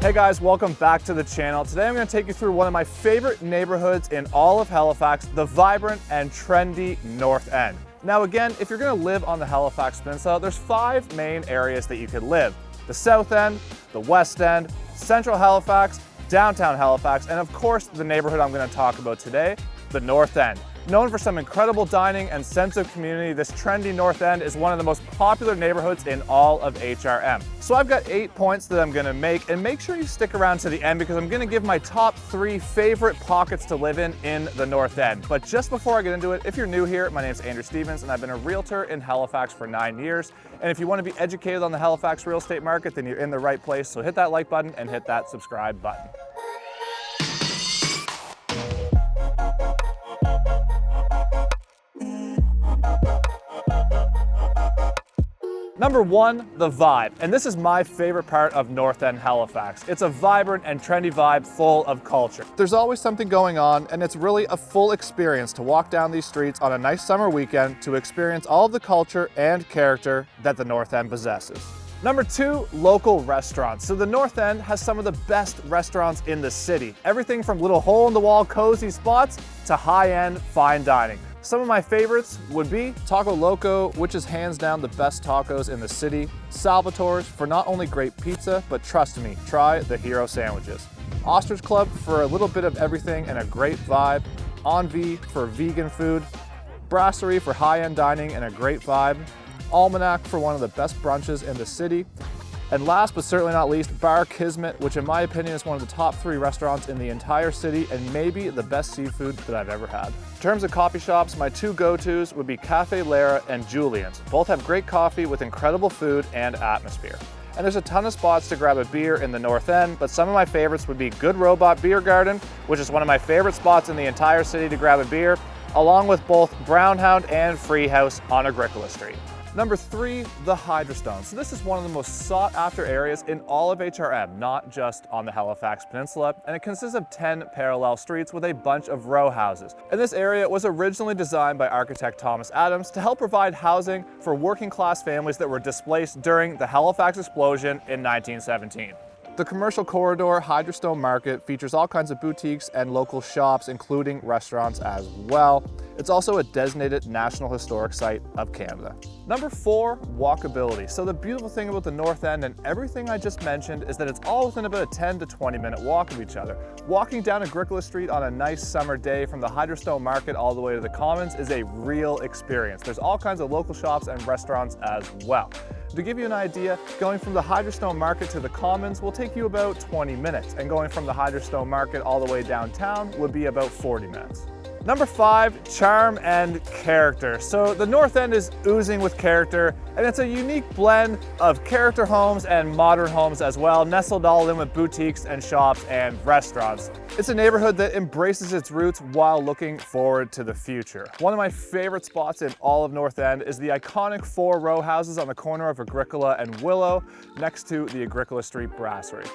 Hey guys, welcome back to the channel. Today I'm going to take you through one of my favorite neighborhoods in all of Halifax, the vibrant and trendy North End. Now again, if you're going to live on the Halifax Peninsula, there's 5 main areas that you could live. The South End, the West End, Central Halifax, Downtown Halifax, and of course the neighborhood I'm going to talk about today, the North End. Known for some incredible dining and sense of community, this trendy North End is one of the most popular neighborhoods in all of HRM. So I've got 8 points that I'm going to make, and make sure you stick around to the end because I'm going to give my top 3 favorite pockets to live in the North End. But just before I get into it, if you're new here, my name is Andrew Stephens and I've been a realtor in Halifax for 9 years. And if you want to be educated on the Halifax real estate market, then you're in the right place. So hit that like button and hit that subscribe button. Number 1, the vibe. And this is my favorite part of North End Halifax. It's a vibrant and trendy vibe full of culture. There's always something going on, and it's really a full experience to walk down these streets on a nice summer weekend to experience all of the culture and character that the North End possesses. Number 2, local restaurants. So the North End has some of the best restaurants in the city. Everything from little hole-in-the-wall cozy spots to high-end fine dining. Some of my favorites would be Taco Loco, which is hands down the best tacos in the city. Salvatore's for not only great pizza, but trust me, try the hero sandwiches. Ostrich Club for a little bit of everything and a great vibe. Envie for vegan food. Brasserie for high-end dining and a great vibe. Almanac for one of the best brunches in the city. And last but certainly not least, Bar Kismet, which in my opinion is one of the top 3 restaurants in the entire city and maybe the best seafood that I've ever had. In terms of coffee shops, my 2 go-tos would be Cafe Lara and Julian's. Both have great coffee with incredible food and atmosphere. And there's a ton of spots to grab a beer in the North End, but some of my favorites would be Good Robot Beer Garden, which is one of my favorite spots in the entire city to grab a beer, along with both Brown Hound and Free House on Agricola Street. Number 3, the Hydrostone. So this is one of the most sought after areas in all of HRM, not just on the Halifax Peninsula, and it consists of 10 parallel streets with a bunch of row houses. And this area was originally designed by architect Thomas Adams to help provide housing for working class families that were displaced during the Halifax explosion in 1917. The commercial corridor Hydrostone Market features all kinds of boutiques and local shops, including restaurants as well. It's also a designated National Historic Site of Canada. Number 4, walkability. So the beautiful thing about the North End and everything I just mentioned is that it's all within about a 10 to 20 minute walk of each other. Walking down Agricola Street on a nice summer day from the Hydrostone Market all the way to the Commons is a real experience. There's all kinds of local shops and restaurants as well. To give you an idea, going from the Hydrostone Market to the Commons will take you about 20 minutes, and going from the Hydrostone Market all the way downtown would be about 40 minutes. Number 5, charm and character. So the North End is oozing with character, and it's a unique blend of character homes and modern homes as well, nestled all in with boutiques and shops and restaurants. It's a neighborhood that embraces its roots while looking forward to the future. One of my favorite spots in all of North End is the iconic 4 row houses on the corner of Agricola and Willow next to the Agricola Street Brasserie.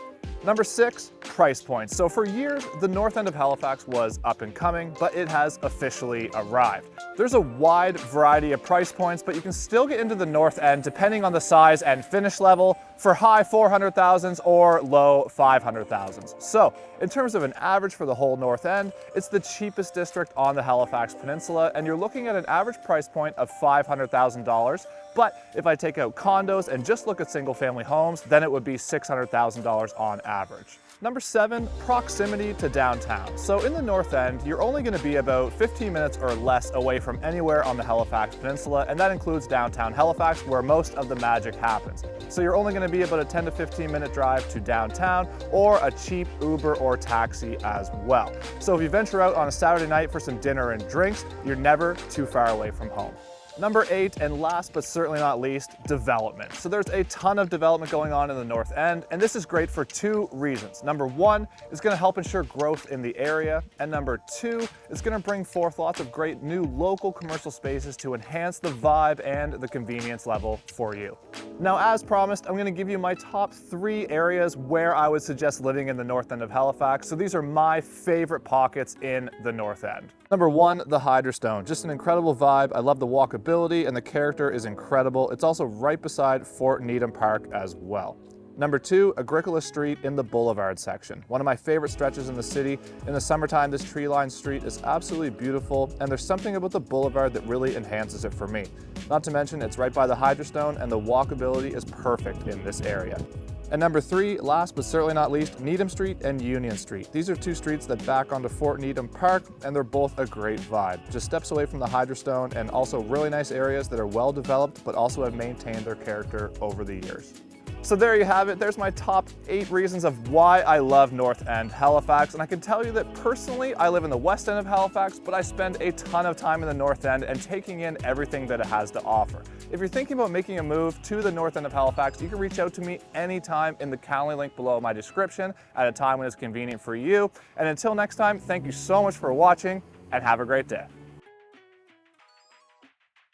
Number 6, price points. So for years, the North End of Halifax was up and coming, but it has officially arrived. There's a wide variety of price points, but you can still get into the North End depending on the size and finish level for high 400,000s or low 500,000s. So in terms of an average for the whole North End, it's the cheapest district on the Halifax Peninsula, and you're looking at an average price point of $500,000. But if I take out condos and just look at single family homes, then it would be $600,000 on average. Number 7, proximity to downtown. So in the North End, you're only going to be about 15 minutes or less away from anywhere on the Halifax Peninsula, and that includes downtown Halifax, where most of the magic happens. So you're only going to be about a 10 to 15 minute drive to downtown, or a cheap Uber or taxi as well. So if you venture out on a Saturday night for some dinner and drinks, you're never too far away from home. Number 8, and last but certainly not least, development. So there's a ton of development going on in the North End, and this is great for 2 reasons. Number 1, it's going to help ensure growth in the area, and number 2, it's going to bring forth lots of great new local commercial spaces to enhance the vibe and the convenience level for you. Now, as promised, I'm going to give you my top 3 areas where I would suggest living in the North End of Halifax. So these are my favorite pockets in the North End. Number 1, the Hydrostone. Just an incredible vibe. I love the walkability and the character is incredible. It's also right beside Fort Needham Park as well. Number 2, Agricola Street in the Boulevard section. One of my favorite stretches in the city. In the summertime, this tree-lined street is absolutely beautiful, and there's something about the boulevard that really enhances it for me. Not to mention, it's right by the Hydrostone, and the walkability is perfect in this area. And number 3, last but certainly not least, Needham Street and Union Street. These are two streets that back onto Fort Needham Park, and they're both a great vibe. Just steps away from the Hydrostone, and also really nice areas that are well developed, but also have maintained their character over the years. So there you have it. There's my top 8 reasons of why I love North End Halifax. And I can tell you that personally, I live in the West End of Halifax, but I spend a ton of time in the North End and taking in everything that it has to offer. If you're thinking about making a move to the North End of Halifax, you can reach out to me anytime in the Calendly link below my description at a time when it's convenient for you. And until next time, thank you so much for watching and have a great day.